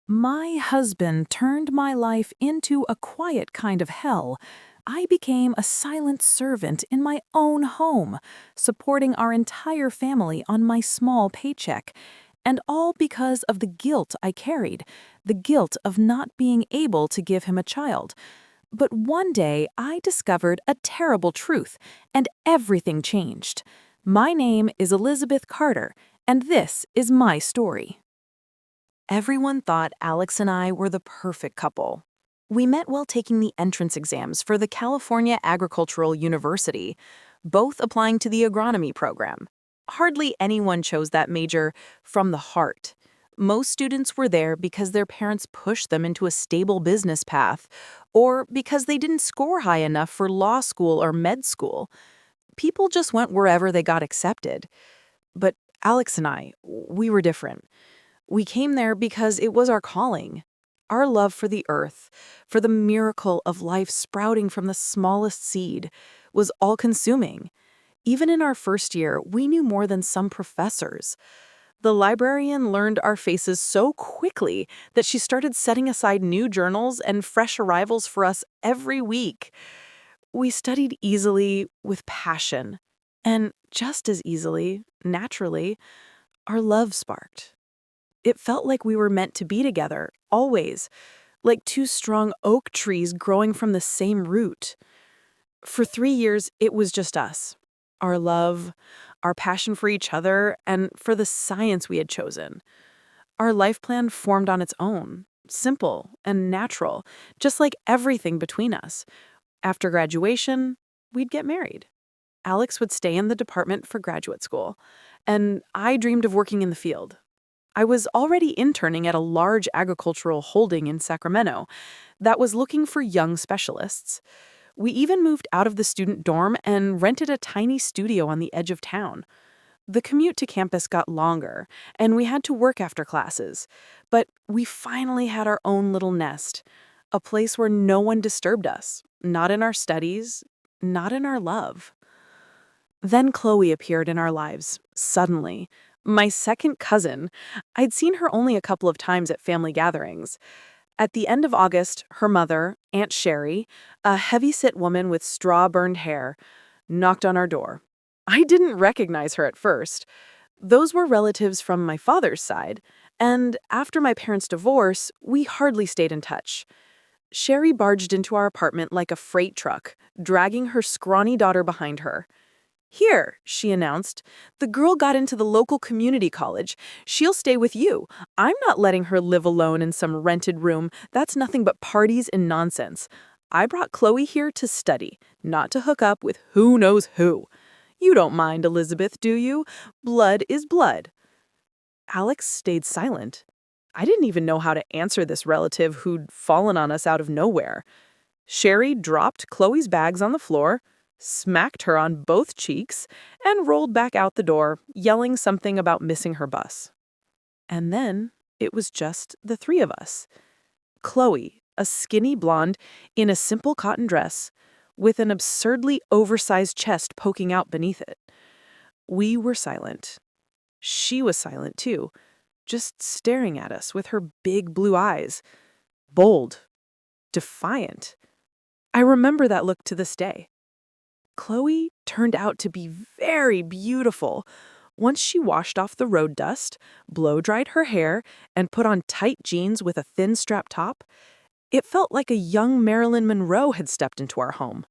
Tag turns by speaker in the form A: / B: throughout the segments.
A: My husband turned my life into a quiet kind of hell. I became a silent servant in my own home, supporting our entire family on my small paycheck. And all because of the guilt I carried, the guilt of not being able to give him a child. But one day I discovered a terrible truth, and everything changed. My name is Elizabeth Carter, and this is my story. Everyone thought Alex and I were the perfect couple. We met while taking the entrance exams for the California Agricultural University, both applying to the agronomy program. Hardly anyone chose that major from the heart. Most students were there because their parents pushed them into a stable business path, or because they didn't score high enough for law school or med school. People just went wherever they got accepted. But Alex and I, we were different. We came there because it was our calling. Our love for the earth, for the miracle of life sprouting from the smallest seed, was all-consuming. Even in our first year, we knew more than some professors. The librarian learned our faces so quickly that she started setting aside new journals and fresh arrivals for us every week. We studied easily, with passion. And just as easily, naturally, our love sparked. It felt like we were meant to be together, always, like two strong oak trees growing from the same root. For 3 years, it was just us. Our love, our passion for each other, and for the science we had chosen. Our life plan formed on its own, simple and natural, just like everything between us. After graduation, we'd get married. Alex would stay in the department for graduate school, and I dreamed of working in the field. I was already interning at a large agricultural holding in Sacramento that was looking for young specialists. We even moved out of the student dorm and rented a tiny studio on the edge of town. The commute to campus got longer, and we had to work after classes. But we finally had our own little nest, a place where no one disturbed us, not in our studies, not in our love. Then Chloe appeared in our lives, suddenly. My second cousin. I'd seen her only a couple of times at family gatherings. At the end of August, her mother, Aunt Sherry, a heavy-set woman with straw-burned hair, knocked on our door. I didn't recognize her at first. Those were relatives from my father's side, and after my parents' divorce, we hardly stayed in touch. Sherry barged into our apartment like a freight truck, dragging her scrawny daughter behind her. "Here," she announced. "The girl got into the local community college. She'll stay with you. I'm not letting her live alone in some rented room. That's nothing but parties and nonsense. I brought Chloe here to study, not to hook up with who knows who. You don't mind, Elizabeth, do you? Blood is blood." Alex stayed silent. I didn't even know how to answer this relative who'd fallen on us out of nowhere. Sherry dropped Chloe's bags on the floor, smacked her on both cheeks, and rolled back out the door, yelling something about missing her bus. And then it was just the three of us. Chloe, a skinny blonde in a simple cotton dress, with an absurdly oversized chest poking out beneath it. We were silent. She was silent too, just staring at us with her big blue eyes. Bold, defiant. I remember that look to this day. Chloe turned out to be very beautiful. Once she washed off the road dust, blow-dried her hair, and put on tight jeans with a thin strap top, it felt like a young Marilyn Monroe had stepped into our home.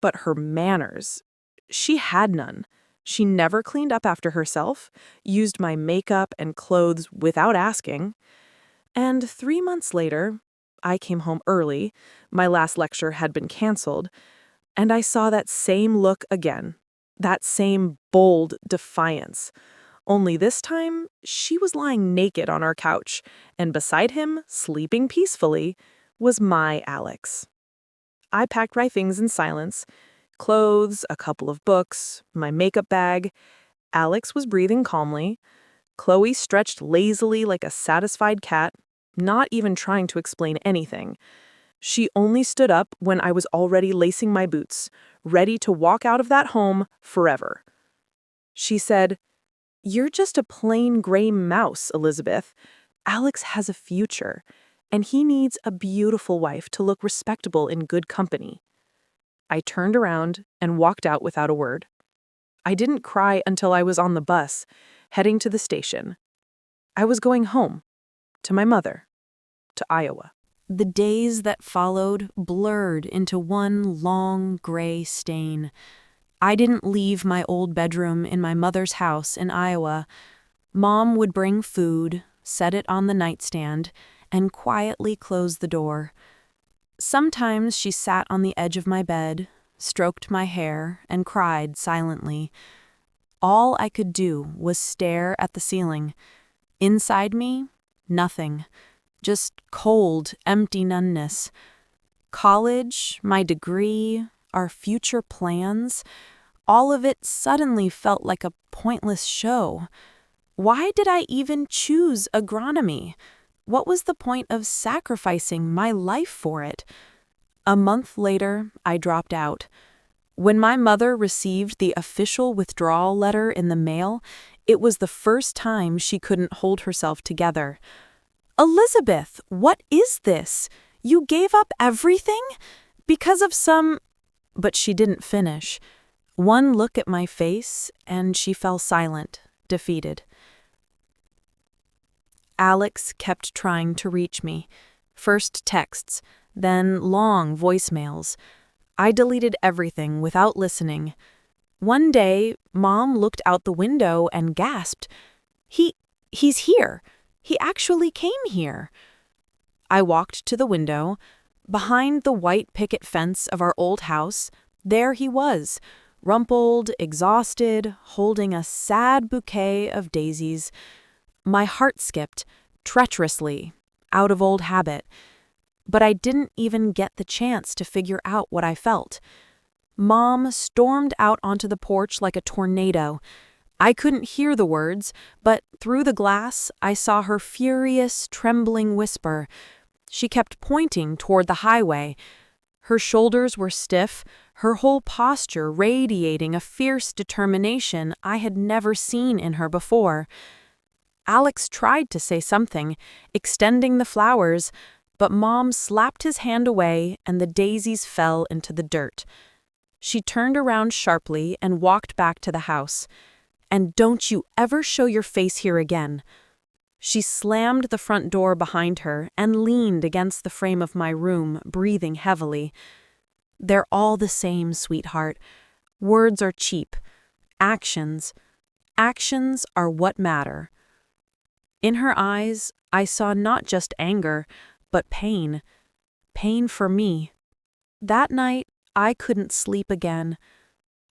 A: But her manners, she had none. She never cleaned up after herself, used my makeup and clothes without asking. And 3 months later, I came home early. My last lecture had been canceled. And I saw that same look again, that same bold defiance. Only this time, she was lying naked on our couch, and beside him, sleeping peacefully, was my Alex. I packed my things in silence, clothes, a couple of books, my makeup bag. Alex was breathing calmly. Chloe stretched lazily like a satisfied cat, not even trying to explain anything. She only stood up when I was already lacing my boots, ready to walk out of that home forever. She said, "You're just a plain gray mouse, Elizabeth. Alex has a future, and he needs a beautiful wife to look respectable in good company. I turned around and walked out without a word. I didn't cry until I was on the bus, heading to the station. I was going home, to my mother, to Iowa. The days that followed blurred into one long gray stain. I didn't leave my old bedroom in my mother's house in Iowa. Mom would bring food, set it on the nightstand, and quietly close the door. Sometimes she sat on the edge of my bed, stroked my hair, and cried silently. All I could do was stare at the ceiling. Inside me, nothing. Just cold, empty numbness. College, my degree, our future plans, all of it suddenly felt like a pointless show. Why did I even choose agronomy? What was the point of sacrificing my life for it? A month later, I dropped out. When my mother received the official withdrawal letter in the mail, it was the first time she couldn't hold herself together. "Elizabeth, what is this? You gave up everything? Because of some—" But she didn't finish. One look at my face, and she fell silent, defeated. Alex kept trying to reach me. First texts, then long voicemails. I deleted everything without listening. One day, Mom looked out the window and gasped, He's here. He actually came here." I walked to the window. Behind the white picket fence of our old house, there he was, rumpled, exhausted, holding a sad bouquet of daisies. My heart skipped, treacherously, out of old habit. But I didn't even get the chance to figure out what I felt. Mom stormed out onto the porch like a tornado. I couldn't hear the words, but through the glass, I saw her furious, trembling whisper. She kept pointing toward the highway. Her shoulders were stiff, her whole posture radiating a fierce determination I had never seen in her before. Alex tried to say something, extending the flowers, but Mom slapped his hand away and the daisies fell into the dirt. She turned around sharply and walked back to the house. "And don't you ever show your face here again." She slammed the front door behind her and leaned against the frame of my room, breathing heavily. "They're all the same, sweetheart. Words are cheap. Actions are what matter." In her eyes, I saw not just anger, but pain. Pain for me. That night, I couldn't sleep again.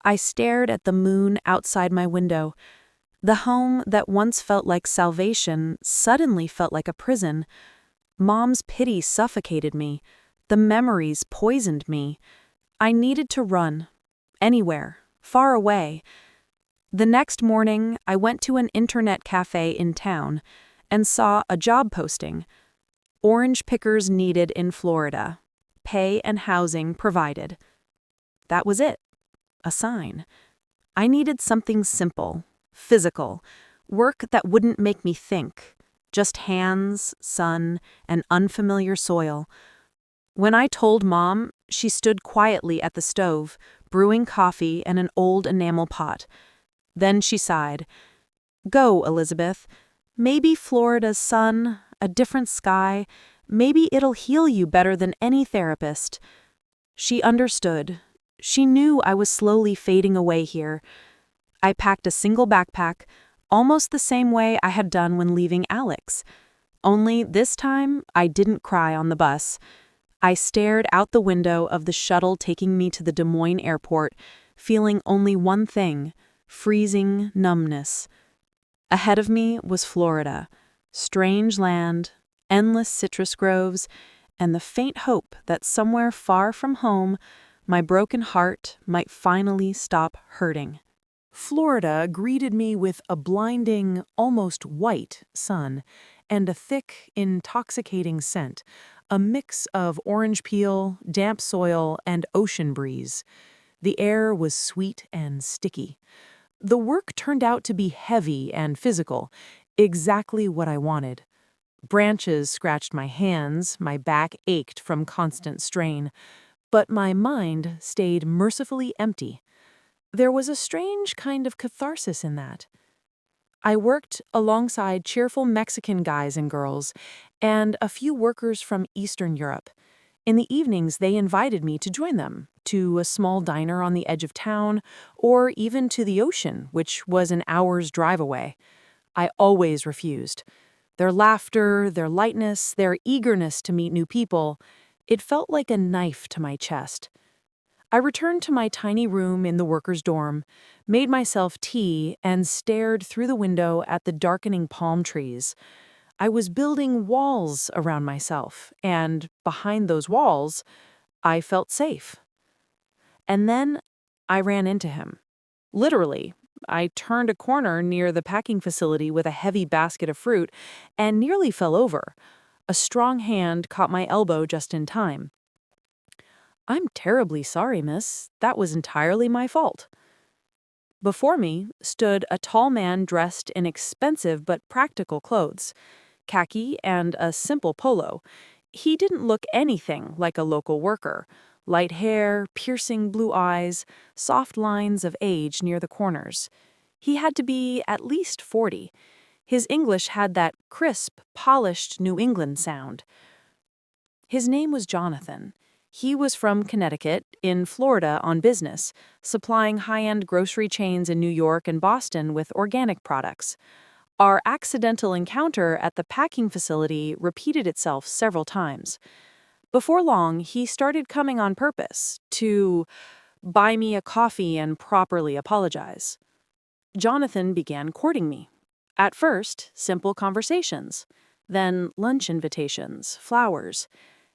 A: I stared at the moon outside my window. The home that once felt like salvation suddenly felt like a prison. Mom's pity suffocated me. The memories poisoned me. I needed to run. Anywhere. Far away. The next morning, I went to an internet cafe in town and saw a job posting. Orange pickers needed in Florida. Pay and housing provided. That was it. A sign. I needed something simple, physical, work that wouldn't make me think. Just hands, sun, and unfamiliar soil. When I told Mom, she stood quietly at the stove, brewing coffee in an old enamel pot. Then she sighed. "Go, Elizabeth. Maybe Florida's sun, a different sky, maybe it'll heal you better than any therapist." She understood. She knew I was slowly fading away here. I packed a single backpack, almost the same way I had done when leaving Alex. Only this time, I didn't cry on the bus. I stared out the window of the shuttle taking me to the Des Moines airport, feeling only one thing: freezing numbness. Ahead of me was Florida, strange land, endless citrus groves, and the faint hope that somewhere far from home, my broken heart might finally stop hurting. Florida greeted me with a blinding, almost white sun and a thick, intoxicating scent, a mix of orange peel, damp soil, and ocean breeze. The air was sweet and sticky. The work turned out to be heavy and physical, exactly what I wanted. Branches scratched my hands, my back ached from constant strain, but my mind stayed mercifully empty. There was a strange kind of catharsis in that. I worked alongside cheerful Mexican guys and girls, and a few workers from Eastern Europe. In the evenings, they invited me to join them, to a small diner on the edge of town, or even to the ocean, which was an hour's drive away. I always refused. Their laughter, their lightness, their eagerness to meet new people, it felt like a knife to my chest. I returned to my tiny room in the workers' dorm, made myself tea, and stared through the window at the darkening palm trees. I was building walls around myself, and behind those walls, I felt safe. And then I ran into him. Literally, I turned a corner near the packing facility with a heavy basket of fruit and nearly fell over. A strong hand caught my elbow just in time. "I'm terribly sorry, miss. That was entirely my fault." Before me stood a tall man dressed in expensive but practical clothes, khaki and a simple polo. He didn't look anything like a local worker. Light hair, piercing blue eyes, soft lines of age near the corners. He had to be at least 40. His English had that crisp, polished New England sound. His name was Jonathan. He was from Connecticut, in Florida on business, supplying high-end grocery chains in New York and Boston with organic products. Our accidental encounter at the packing facility repeated itself several times. Before long, he started coming on purpose to buy me a coffee and properly apologize. Jonathan began courting me. At first, simple conversations, then lunch invitations, flowers.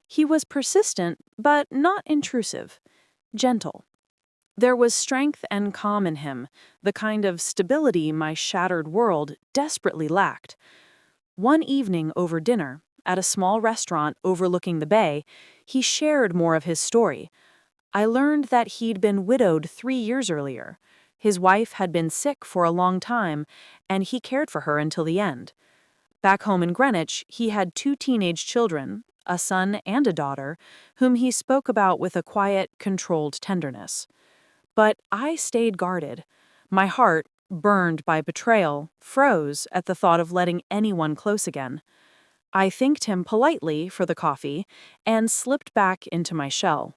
A: He was persistent, but not intrusive, gentle. There was strength and calm in him, the kind of stability my shattered world desperately lacked. One evening over dinner, at a small restaurant overlooking the bay, he shared more of his story. I learned that he'd been widowed 3 years earlier. His wife had been sick for a long time, and he cared for her until the end. Back home in Greenwich, he had 2 teenage children, a son and a daughter, whom he spoke about with a quiet, controlled tenderness. But I stayed guarded. My heart, burned by betrayal, froze at the thought of letting anyone close again. I thanked him politely for the coffee and slipped back into my shell.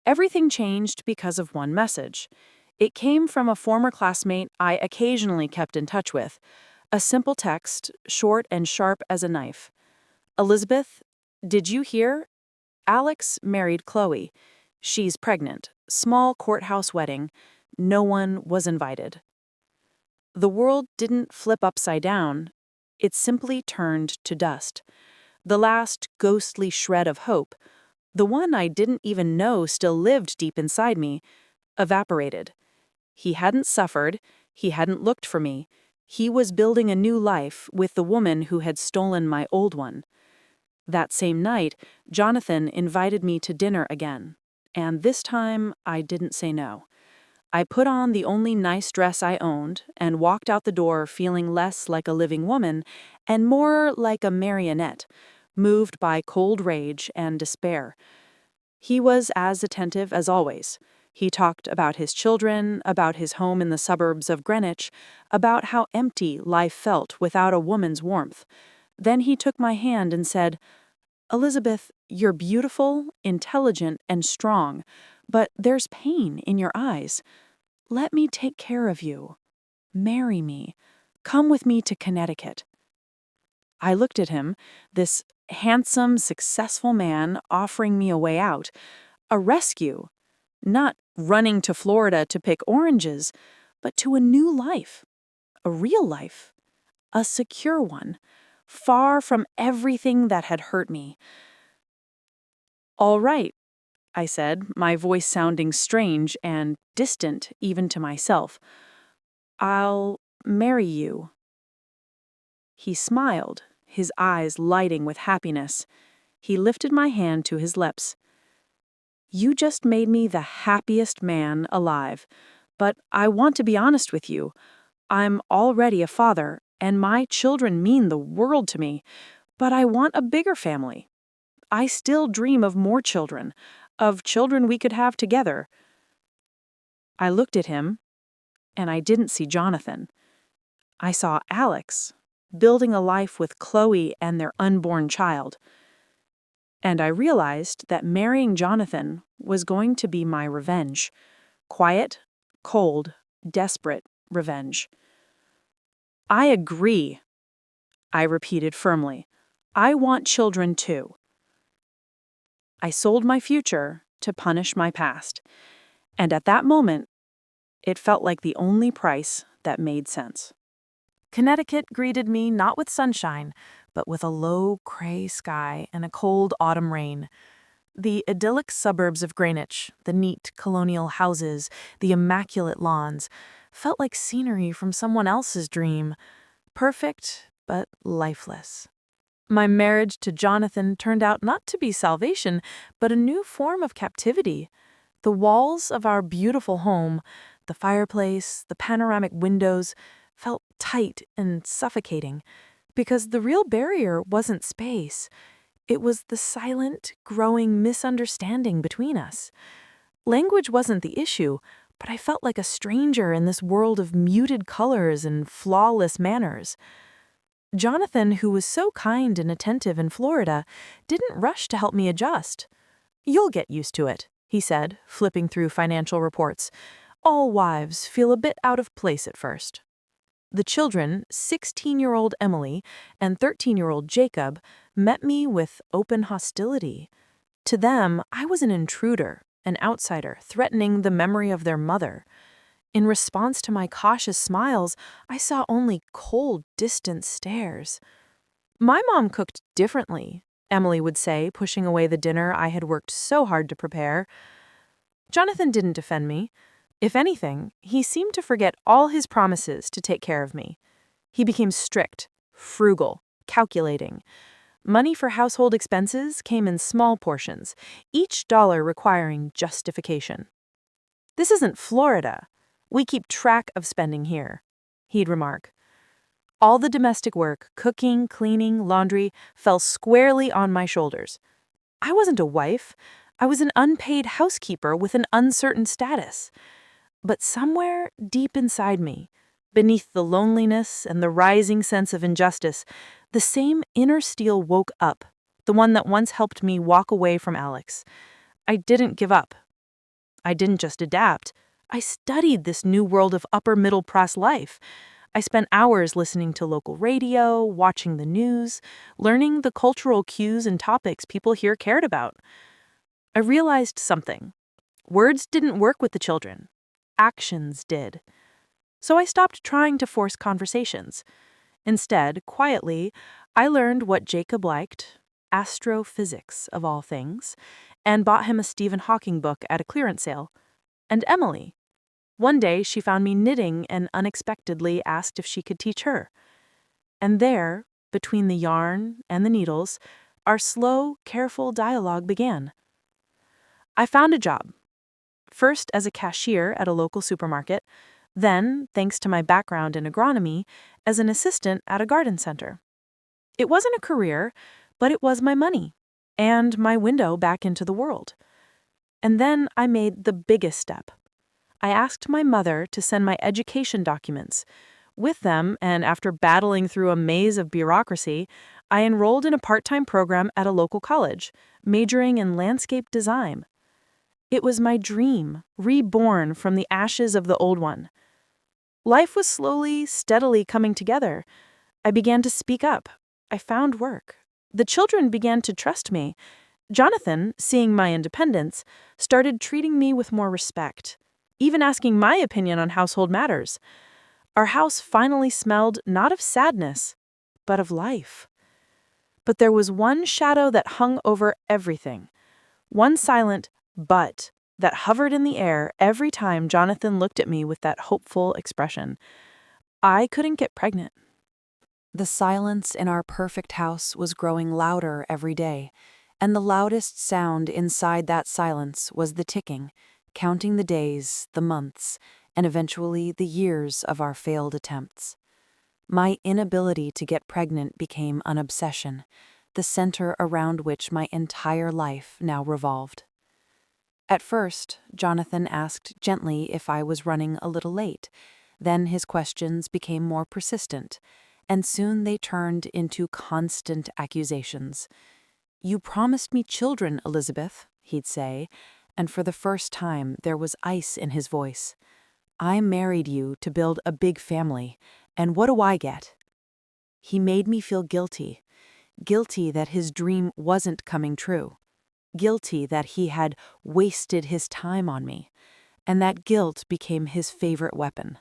A: Everything changed because of one message. It came from a former classmate I occasionally kept in touch with. A simple text, short and sharp as a knife. "Elizabeth, did you hear? Alex married Chloe. She's pregnant. Small courthouse wedding. No one was invited." The world didn't flip upside down. It simply turned to dust. The last ghostly shred of hope, the one I didn't even know still lived deep inside me, evaporated. He hadn't suffered. He hadn't looked for me. He was building a new life with the woman who had stolen my old one. That same night, Jonathan invited me to dinner again. And this time, I didn't say no. I put on the only nice dress I owned and walked out the door feeling less like a living woman and more like a marionette, moved by cold rage and despair. He was as attentive as always. He talked about his children, about his home in the suburbs of Greenwich, about how empty life felt without a woman's warmth. Then he took my hand and said, "Elizabeth, you're beautiful, intelligent, and strong, but there's pain in your eyes. Let me take care of you. Marry me. Come with me to Connecticut." I looked at him, this handsome, successful man offering me a way out, a rescue, not running to Florida to pick oranges, but to a new life, a real life, a secure one, far from everything that had hurt me. "All right," I said, my voice sounding strange and distant even to myself. "I'll marry you." He smiled, his eyes lighting with happiness. He lifted my hand to his lips. "You just made me the happiest man alive. But I want to be honest with you. I'm already a father, and my children mean the world to me. But I want a bigger family. I still dream of more children, of children we could have together. I looked at him, and I didn't see Jonathan. I saw Alex, building a life with Chloe and their unborn child. And I realized that marrying Jonathan was going to be my revenge. Quiet, cold, desperate revenge. I agree, I repeated firmly. I want children too. I sold my future to punish my past. And at that moment, it felt like the only price that made sense. Connecticut greeted me not with sunshine, but with a low, gray sky and a cold autumn rain. The idyllic suburbs of Greenwich, the neat colonial houses, the immaculate lawns, felt like scenery from someone else's dream. Perfect, but lifeless. My marriage to Jonathan turned out not to be salvation, but a new form of captivity. The walls of our beautiful home, the fireplace, the panoramic windows, felt tight and suffocating, because the real barrier wasn't space. It was the silent, growing misunderstanding between us. Language wasn't the issue, but I felt like a stranger in this world of muted colors and flawless manners. Jonathan, who was so kind and attentive in Florida, didn't rush to help me adjust. "You'll get used to it," he said, flipping through financial reports. "All wives feel a bit out of place at first." The children, 16-year-old Emily and 13-year-old Jacob, met me with open hostility. To them, I was an intruder, an outsider, threatening the memory of their mother. In response to my cautious smiles, I saw only cold, distant stares. "My mom cooked differently," Emily would say, pushing away the dinner I had worked so hard to prepare. Jonathan didn't defend me. If anything, he seemed to forget all his promises to take care of me. He became strict, frugal, calculating. Money for household expenses came in small portions, each dollar requiring justification. "This isn't Florida. We keep track of spending here," he'd remark. All the domestic work, cooking, cleaning, laundry, fell squarely on my shoulders. I wasn't a wife. I was an unpaid housekeeper with an uncertain status. But somewhere deep inside me, beneath the loneliness and the rising sense of injustice, the same inner steel woke up, the one that once helped me walk away from Alex. I didn't give up. I didn't just adapt. I studied this new world of upper-middle-class life. I spent hours listening to local radio, watching the news, learning the cultural cues and topics people here cared about. I realized something. Words didn't work with the children. Actions did. So I stopped trying to force conversations. Instead, quietly, I learned what Jacob liked, astrophysics of all things, and bought him a Stephen Hawking book at a clearance sale. And Emily. One day she found me knitting and unexpectedly asked if she could teach her. And there, between the yarn and the needles, our slow, careful dialogue began. I found a job. First as a cashier at a local supermarket, then, thanks to my background in agronomy, as an assistant at a garden center. It wasn't a career, but it was my money and my window back into the world. And then I made the biggest step. I asked my mother to send my education documents. With them, and after battling through a maze of bureaucracy, I enrolled in a part-time program at a local college, majoring in landscape design. It was my dream, reborn from the ashes of the old one. Life was slowly, steadily coming together. I began to speak up. I found work. The children began to trust me. Jonathan, seeing my independence, started treating me with more respect, even asking my opinion on household matters. Our house finally smelled not of sadness, but of life. But there was one shadow that hung over everything. One silent but that hovered in the air every time Jonathan looked at me with that hopeful expression. I couldn't get pregnant. The silence in our perfect house was growing louder every day, and the loudest sound inside that silence was the ticking, counting the days, the months, and eventually the years of our failed attempts. My inability to get pregnant became an obsession, the center around which my entire life now revolved. At first, Jonathan asked gently if I was running a little late. Then his questions became more persistent, and soon they turned into constant accusations. "You promised me children, Elizabeth," he'd say, and for the first time there was ice in his voice. "I married you to build a big family, and what do I get?" He made me feel guilty, guilty that his dream wasn't coming true, guilty that he had wasted his time on me, and that guilt became his favorite weapon.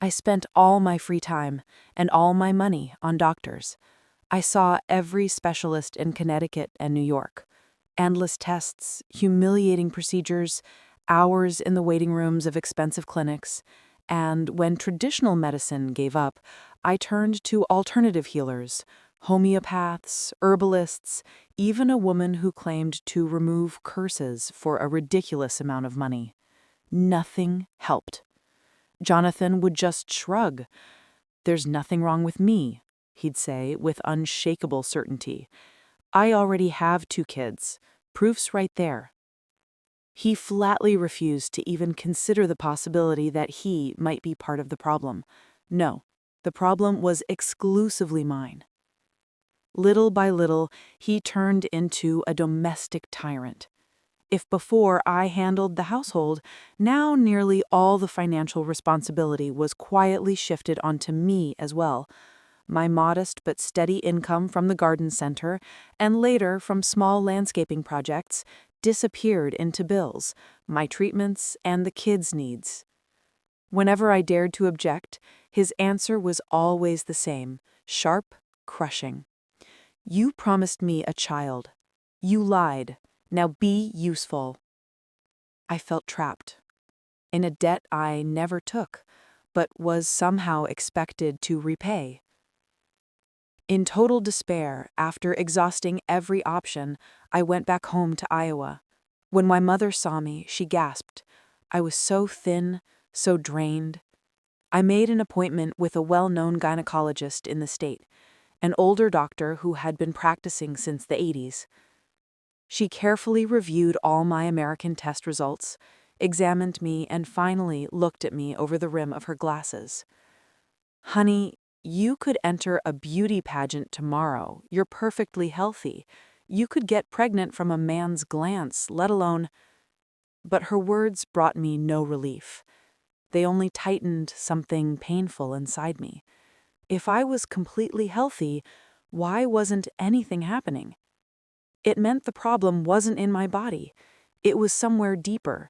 A: I spent all my free time and all my money on doctors. I saw every specialist in Connecticut and New York. Endless tests, humiliating procedures, hours in the waiting rooms of expensive clinics, and when traditional medicine gave up, I turned to alternative healers, homeopaths, herbalists, even a woman who claimed to remove curses for a ridiculous amount of money. Nothing helped. Jonathan would just shrug. "There's nothing wrong with me," he'd say with unshakable certainty. "I already have 2 kids. Proof's right there." He flatly refused to even consider the possibility that he might be part of the problem. No, the problem was exclusively mine. Little by little, he turned into a domestic tyrant. If before I handled the household, now nearly all the financial responsibility was quietly shifted onto me as well. My modest but steady income from the garden center, and later from small landscaping projects, disappeared into bills, my treatments, and the kids' needs. Whenever I dared to object, his answer was always the same, sharp, crushing. "You promised me a child. You lied. Now be useful." I felt trapped in a debt I never took, but was somehow expected to repay. In total despair, after exhausting every option, I went back home to Iowa. When my mother saw me, she gasped. I was so thin, so drained. I made an appointment with a well-known gynecologist in the state, an older doctor who had been practicing since the 80s. She carefully reviewed all my American test results, examined me, and finally looked at me over the rim of her glasses. "Honey, you could enter a beauty pageant tomorrow. You're perfectly healthy. You could get pregnant from a man's glance, let alone—" But her words brought me no relief. They only tightened something painful inside me. If I was completely healthy, why wasn't anything happening? It meant the problem wasn't in my body. It was somewhere deeper,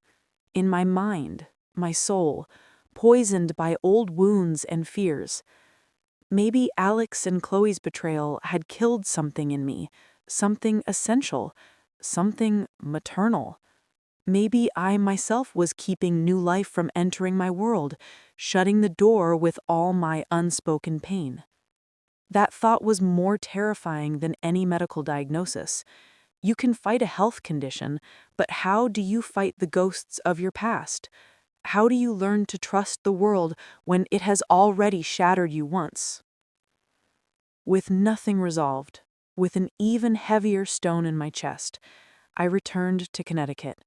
A: in my mind, my soul, poisoned by old wounds and fears. Maybe Alex and Chloe's betrayal had killed something in me, something essential, something maternal. Maybe I myself was keeping new life from entering my world, shutting the door with all my unspoken pain. That thought was more terrifying than any medical diagnosis. You can fight a health condition, but how do you fight the ghosts of your past? How do you learn to trust the world when it has already shattered you once? With nothing resolved, with an even heavier stone in my chest, I returned to Connecticut.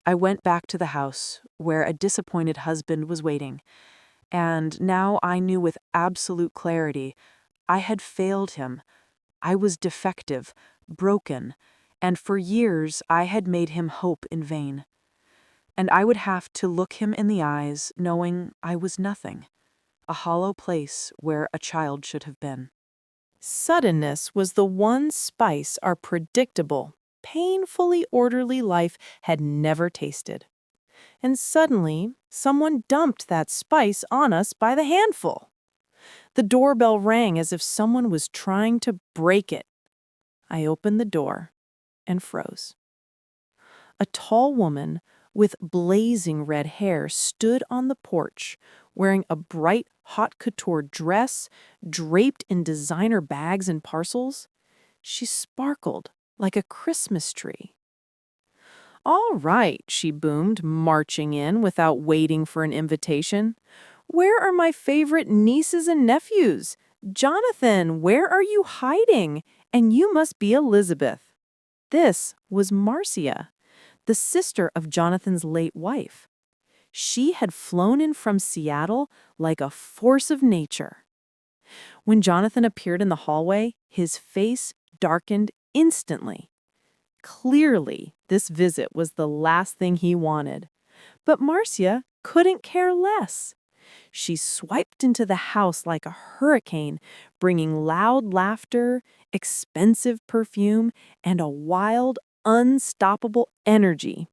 A: I went back to the house, where a disappointed husband was waiting, and now I knew with absolute clarity I had failed him. I was defective, broken, and for years I had made him hope in vain. And I would have to look him in the eyes, knowing I was nothing, a hollow place where a child should have been. Suddenness was the one spice our predictable, painfully orderly life had never tasted. And suddenly, someone dumped that spice on us by the handful. The doorbell rang as if someone was trying to break it. I opened the door and froze. A tall woman with blazing red hair stood on the porch, wearing a bright haute couture dress draped in designer bags and parcels. She sparkled like a Christmas tree. "All right," she boomed, marching in without waiting for an invitation. "Where are my favorite nieces and nephews? "Jonathan, where are you hiding? And you must be Elizabeth." This was Marcia, the sister of Jonathan's late wife. She had flown in from Seattle like a force of nature. When Jonathan appeared in the hallway, his face darkened instantly. Clearly, this visit was the last thing he wanted. But Marcia couldn't care less. She swiped into the house like a hurricane, bringing loud laughter, expensive perfume, and a wild, unstoppable energy.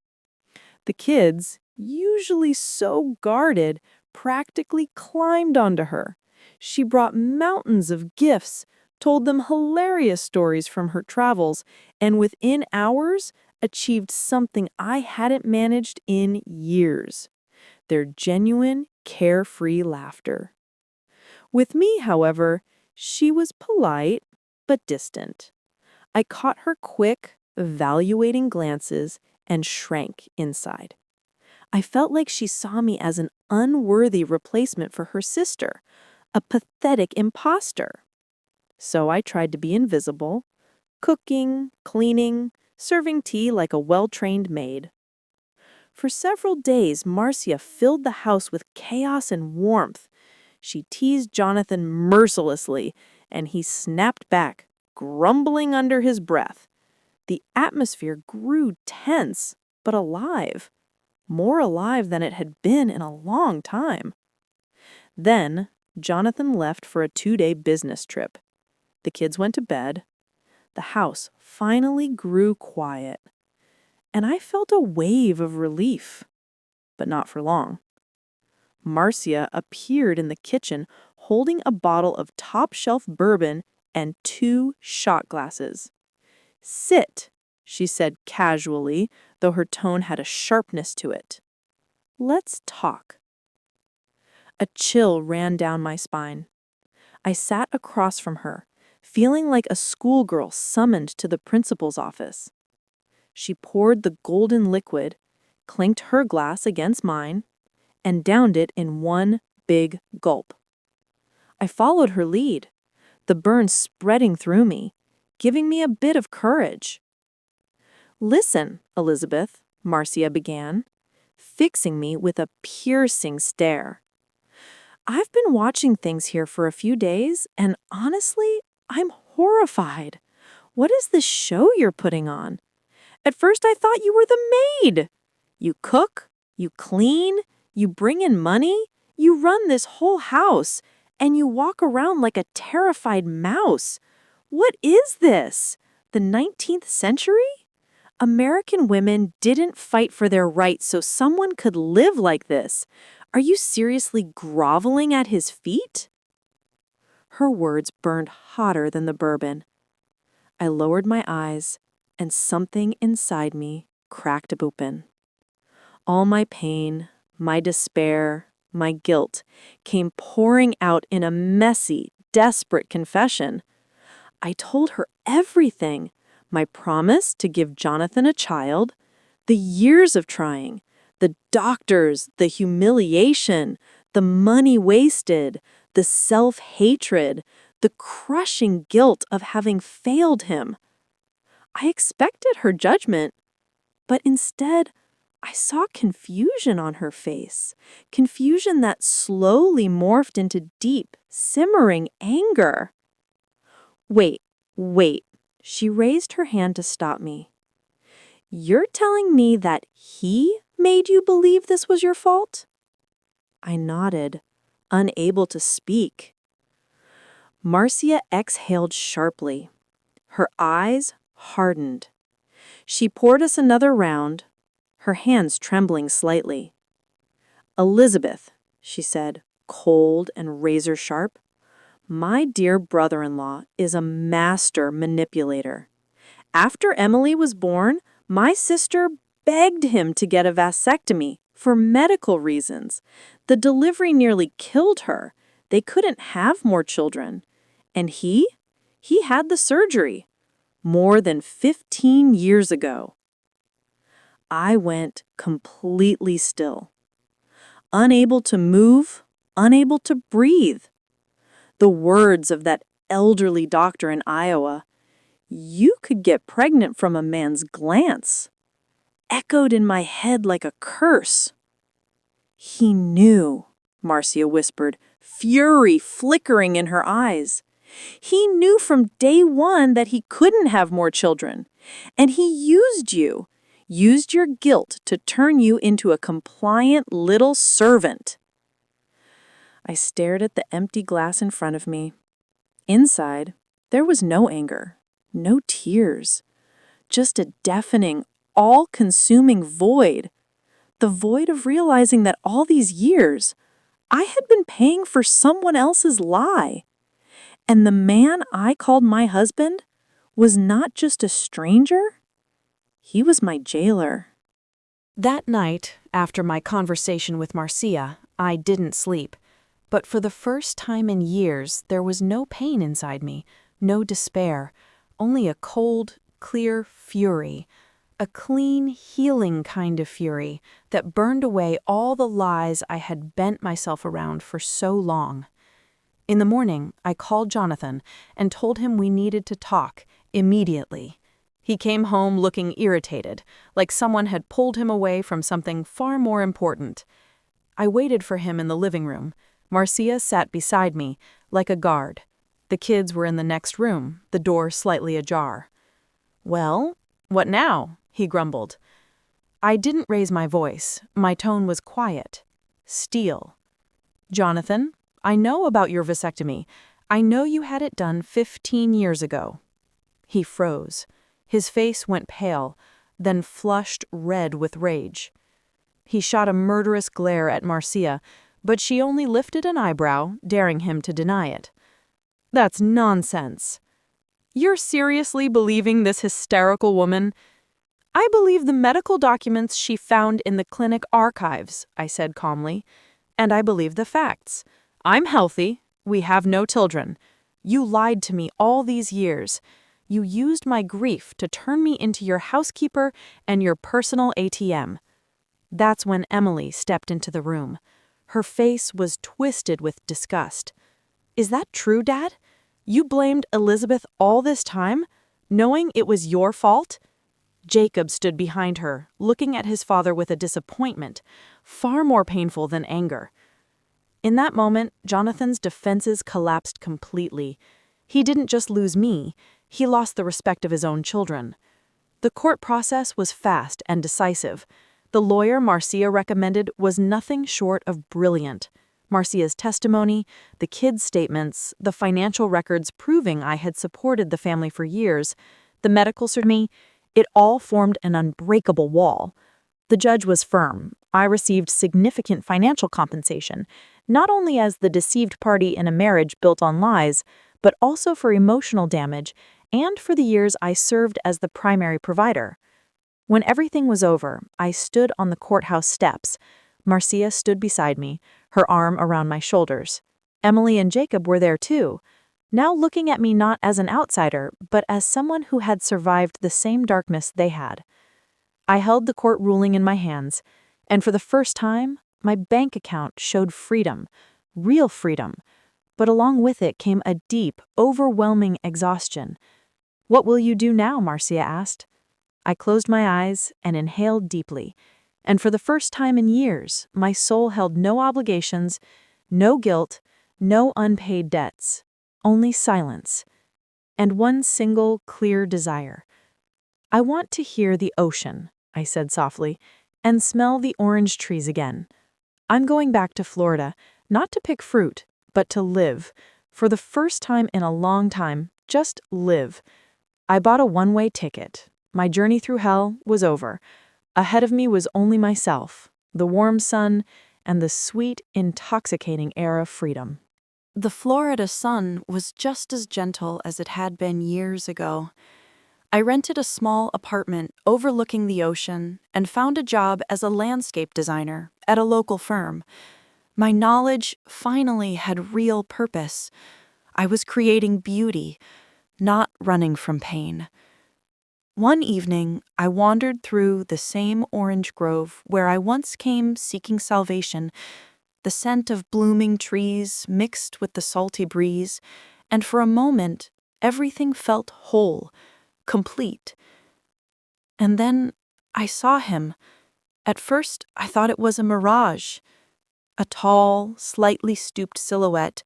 A: The kids, usually so guarded, practically climbed onto her. She brought mountains of gifts, told them hilarious stories from her travels, and within hours achieved something I hadn't managed in years: their genuine, carefree laughter. With me, however, she was polite but distant. I caught her quick, evaluating glances and shrank inside. I felt like she saw me as an unworthy replacement for her sister, a pathetic imposter. So I tried to be invisible, cooking, cleaning, serving tea like a well-trained maid. For several days, Marcia filled the house with chaos and warmth. She teased Jonathan mercilessly, and he snapped back, grumbling under his breath. The atmosphere grew tense, but alive. More alive than it had been in a long time. Then, Jonathan left for a 2-day business trip. The kids went to bed. The house finally grew quiet. And I felt a wave of relief. But not for long. Marcia appeared in the kitchen holding a bottle of top-shelf bourbon and 2 shot glasses. "Sit," she said casually, though her tone had a sharpness to it. "Let's talk." A chill ran down my spine. I sat across from her, feeling like a schoolgirl summoned to the principal's office. She poured the golden liquid, clinked her glass against mine, and downed it in one big gulp. I followed her lead, the burn spreading through me, giving me a bit of courage. "Listen, Elizabeth," Marcia began, fixing me with a piercing stare. "I've been watching things here for a few days, and honestly, I'm horrified. What is this show you're putting on? At first I thought you were the maid. You cook, you clean, you bring in money, you run this whole house, and you walk around like a terrified mouse. What is this? The 19th century? American women didn't fight for their rights so someone could live like this. Are you seriously groveling at his feet?" Her words burned hotter than the bourbon. I lowered my eyes, and something inside me cracked open. All my pain, my despair, my guilt came pouring out in a messy, desperate confession. I told her everything: my promise to give Jonathan a child, the years of trying, the doctors, the humiliation, the money wasted, the self-hatred, the crushing guilt of having failed him. I expected her judgment, but instead, I saw confusion on her face, confusion that slowly morphed into deep, simmering anger. "Wait, wait." She raised her hand to stop me. "You're telling me that he made you believe this was your fault?" I nodded, unable to speak. Marcia exhaled sharply. Her eyes hardened. She poured us another round, her hands trembling slightly. "Elizabeth," she said, cold and razor-sharp, "my dear brother-in-law is a master manipulator. After Emily was born, my sister begged him to get a vasectomy for medical reasons. The delivery nearly killed her. They couldn't have more children. And he had the surgery more than 15 years ago." I went completely still, unable to move, unable to breathe.
B: The words of that elderly doctor in Iowa, "You could get pregnant from a man's glance," echoed in my head like a curse. "He knew," Marcia whispered, fury flickering in her eyes. "He knew from day one that he couldn't have more children. And he used your guilt to turn you into a compliant little servant." I stared at the empty glass in front of me. Inside, there was no anger, no tears, just a deafening, all-consuming void. The void of realizing that all these years, I had been paying for someone else's lie. And the man I called my husband was not just a stranger, he was my jailer.
A: That night, after my conversation with Marcia, I didn't sleep. But for the first time in years, there was no pain inside me, no despair, only a cold, clear fury. A clean, healing kind of fury that burned away all the lies I had bent myself around for so long. In the morning, I called Jonathan and told him we needed to talk immediately. He came home looking irritated, like someone had pulled him away from something far more important. I waited for him in the living room. Marcia sat beside me, like a guard. The kids were in the next room, the door slightly ajar. "Well, what now?" he grumbled. I didn't raise my voice. My tone was quiet. Steel. "Jonathan, I know about your vasectomy. I know you had it done 15 years ago." He froze. His face went pale, then flushed red with rage. He shot a murderous glare at Marcia, but she only lifted an eyebrow, daring him to deny it. "That's nonsense." "You're seriously believing this hysterical woman?" "I believe the medical documents she found in the clinic archives," I said calmly. "And I believe the facts. I'm healthy. We have no children. You lied to me all these years. You used my grief to turn me into your housekeeper and your personal ATM." That's when Emily stepped into the room. Her face was twisted with disgust. "Is that true, Dad? You blamed Elizabeth all this time, knowing it was your fault?" Jacob stood behind her, looking at his father with a disappointment, far more painful than anger. In that moment, Jonathan's defenses collapsed completely. He didn't just lose me, he lost the respect of his own children. The court process was fast and decisive. The lawyer Marcia recommended was nothing short of brilliant. Marcia's testimony, the kids' statements, the financial records proving I had supported the family for years, the medical certificate, it all formed an unbreakable wall. The judge was firm. I received significant financial compensation, not only as the deceived party in a marriage built on lies, but also for emotional damage and for the years I served as the primary provider. When everything was over, I stood on the courthouse steps. Marcia stood beside me, her arm around my shoulders. Emily and Jacob were there too, now looking at me not as an outsider, but as someone who had survived the same darkness they had. I held the court ruling in my hands, and for the first time, my bank account showed freedom, real freedom, but along with it came a deep, overwhelming exhaustion. "What will you do now?" Marcia asked. I closed my eyes and inhaled deeply, and for the first time in years, my soul held no obligations, no guilt, no unpaid debts, only silence, and one single clear desire. "I want to hear the ocean," I said softly, "and smell the orange trees again. I'm going back to Florida, not to pick fruit, but to live. For the first time in a long time, just live." I bought a one-way ticket. My journey through hell was over. Ahead of me was only myself, the warm sun, and the sweet, intoxicating air of freedom. The Florida sun was just as gentle as it had been years ago. I rented a small apartment overlooking the ocean and found a job as a landscape designer at a local firm. My knowledge finally had real purpose. I was creating beauty, not running from pain. One evening, I wandered through the same orange grove where I once came seeking salvation,
B: the scent of blooming trees mixed with the salty breeze, and for a moment, everything felt whole, complete. And then I saw him. At first, I thought it was a mirage. A tall, slightly stooped silhouette,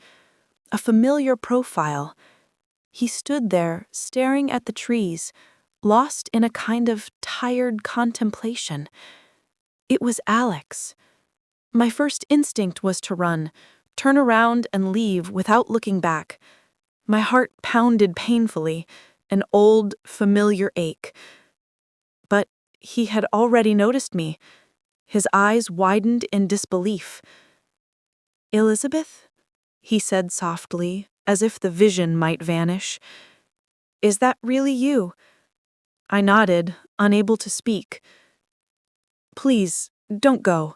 B: a familiar profile. He stood there, staring at the trees, lost in a kind of tired contemplation. It was Alex. My first instinct was to run, turn around and leave without looking back. My heart pounded painfully, an old, familiar ache. But he had already noticed me. His eyes widened in disbelief. "Elizabeth?" he said softly, as if the vision might vanish. "Is that really you?" I nodded, unable to speak. "Please, don't go."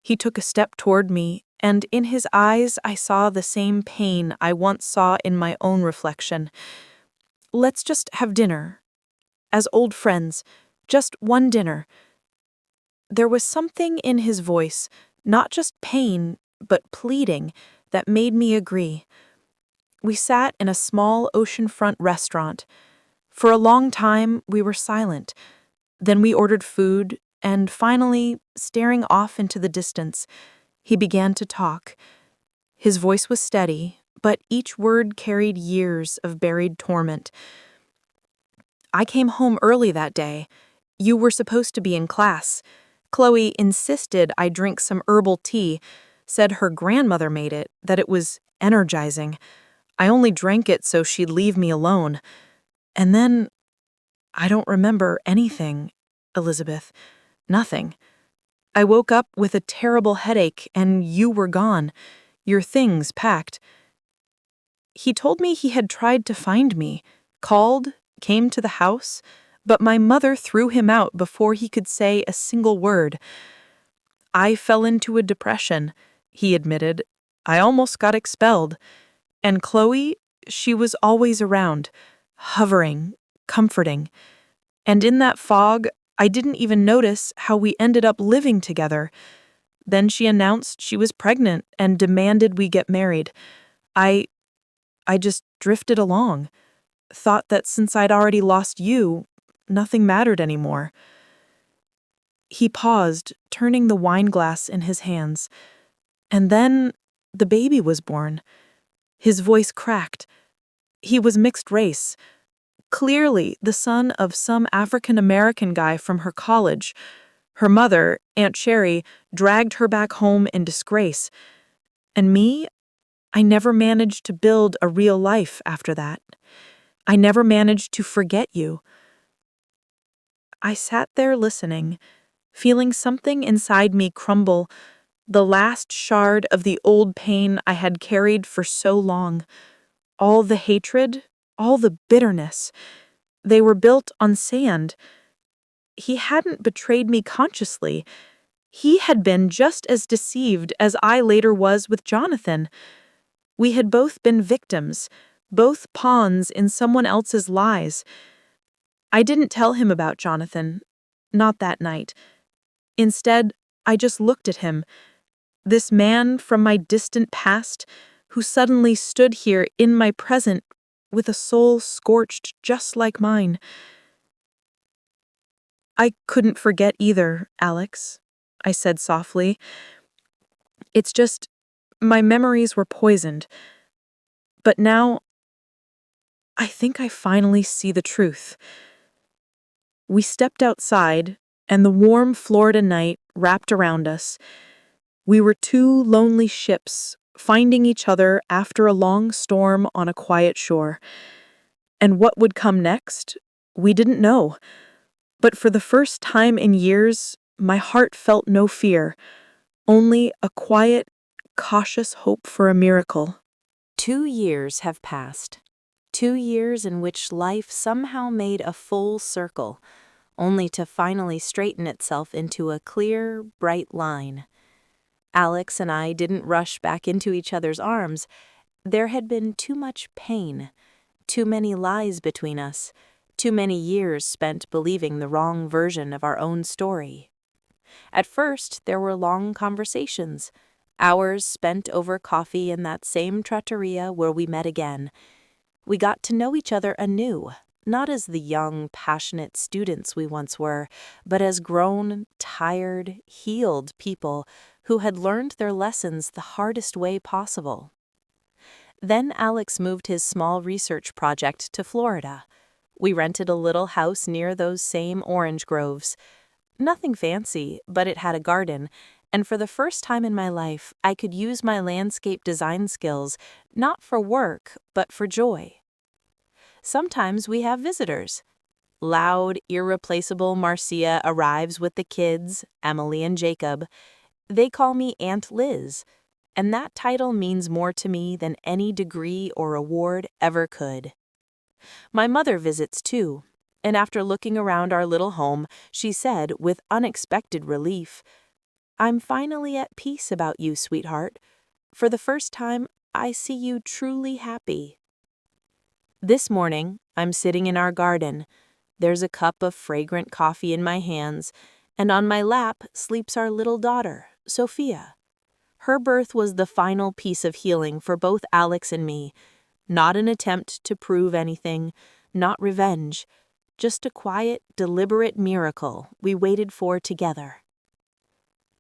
B: He took a step toward me, and in his eyes I saw the same pain I once saw in my own reflection. "Let's just have dinner. As old friends. Just one dinner." There was something in his voice, not just pain, but pleading, that made me agree. We sat in a small oceanfront restaurant. For a long time, we were silent. Then we ordered food, and finally, staring off into the distance, he began to talk. His voice was steady, but each word carried years of buried torment. "I came home early that day. You were supposed to be in class. Chloe insisted I drink some herbal tea, said her grandmother made it, that it was energizing. I only drank it so she'd leave me alone. And then, I don't remember anything, Elizabeth. Nothing. I woke up with a terrible headache and you were gone, your things packed." He told me he had tried to find me, called, came to the house, but my mother threw him out before he could say a single word. "I fell into a depression," he admitted. "I almost got expelled. And Chloe, she was always around, hovering, comforting. And in that fog, I didn't even notice how we ended up living together. Then she announced she was pregnant and demanded we get married. I just drifted along, thought that since I'd already lost you, nothing mattered anymore." He paused, turning the wine glass in his hands. "And then the baby was born." His voice cracked. "He was mixed race. Clearly the son of some African-American guy from her college. Her mother, Aunt Sherry, dragged her back home in disgrace. And me, I never managed to build a real life after that. I never managed to forget you." I sat there listening, feeling something inside me crumble, the last shard of the old pain I had carried for so long. All the hatred, all the bitterness, they were built on sand. He hadn't betrayed me consciously. He had been just as deceived as I later was with Jonathan. We had both been victims, both pawns in someone else's lies. I didn't tell him about Jonathan, not that night. Instead, I just looked at him, this man from my distant past who suddenly stood here in my present with a soul scorched just like mine. "I couldn't forget either, Alex," I said softly. "It's just, my memories were poisoned. But now, I think I finally see the truth." We stepped outside, and the warm Florida night wrapped around us. We were two lonely ships, finding each other after a long storm on a quiet shore. And what would come next? We didn't know. But for the first time in years, my heart felt no fear, only a quiet, cautious hope for a miracle.
A: 2 years have passed. 2 years in which life somehow made a full circle, only to finally straighten itself into a clear, bright line. Alex and I didn't rush back into each other's arms. There had been too much pain, too many lies between us, too many years spent believing the wrong version of our own story. At first, there were long conversations, Hours spent over coffee in that same trattoria where we met again. We got to know each other anew, not as the young, passionate students we once were, but as grown, tired, healed people who had learned their lessons the hardest way possible. Then Alex moved his small research project to Florida. We rented a little house near those same orange groves. Nothing fancy, but it had a garden, and for the first time in my life, I could use my landscape design skills not for work, but for joy. Sometimes we have visitors. Loud, irreplaceable Marcia arrives with the kids, Emily and Jacob. They call me Aunt Liz, and that title means more to me than any degree or award ever could. My mother visits too, and after looking around our little home, she said with unexpected relief, "I'm finally at peace about you, sweetheart. For the first time, I see you truly happy." This morning, I'm sitting in our garden. There's a cup of fragrant coffee in my hands, and on my lap sleeps our little daughter, Sophia. Her birth was the final piece of healing for both Alex and me. Not an attempt to prove anything, not revenge, just a quiet, deliberate miracle we waited for together.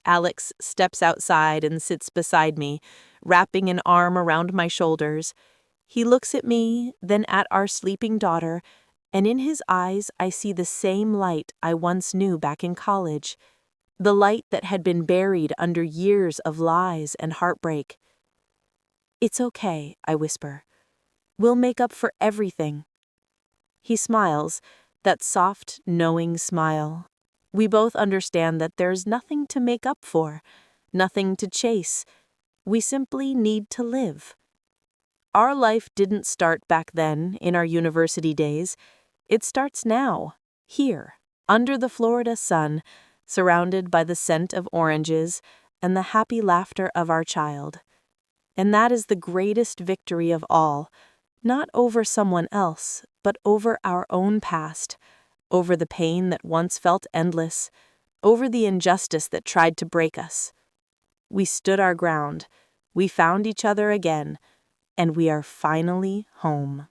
A: Alex steps outside and sits beside me, wrapping an arm around my shoulders. He looks at me, then at our sleeping daughter, and in his eyes I see the same light I once knew back in college, the light that had been buried under years of lies and heartbreak. "It's okay," I whisper. "We'll make up for everything." He smiles, that soft, knowing smile. We both understand that there's nothing to make up for, nothing to chase. We simply need to live. Our life didn't start back then, in our university days. It starts now, here, under the Florida sun, surrounded by the scent of oranges and the happy laughter of our child. And that is the greatest victory of all, not over someone else, but over our own past, over the pain that once felt endless, over the injustice that tried to break us. We stood our ground, we found each other again, and we are finally home.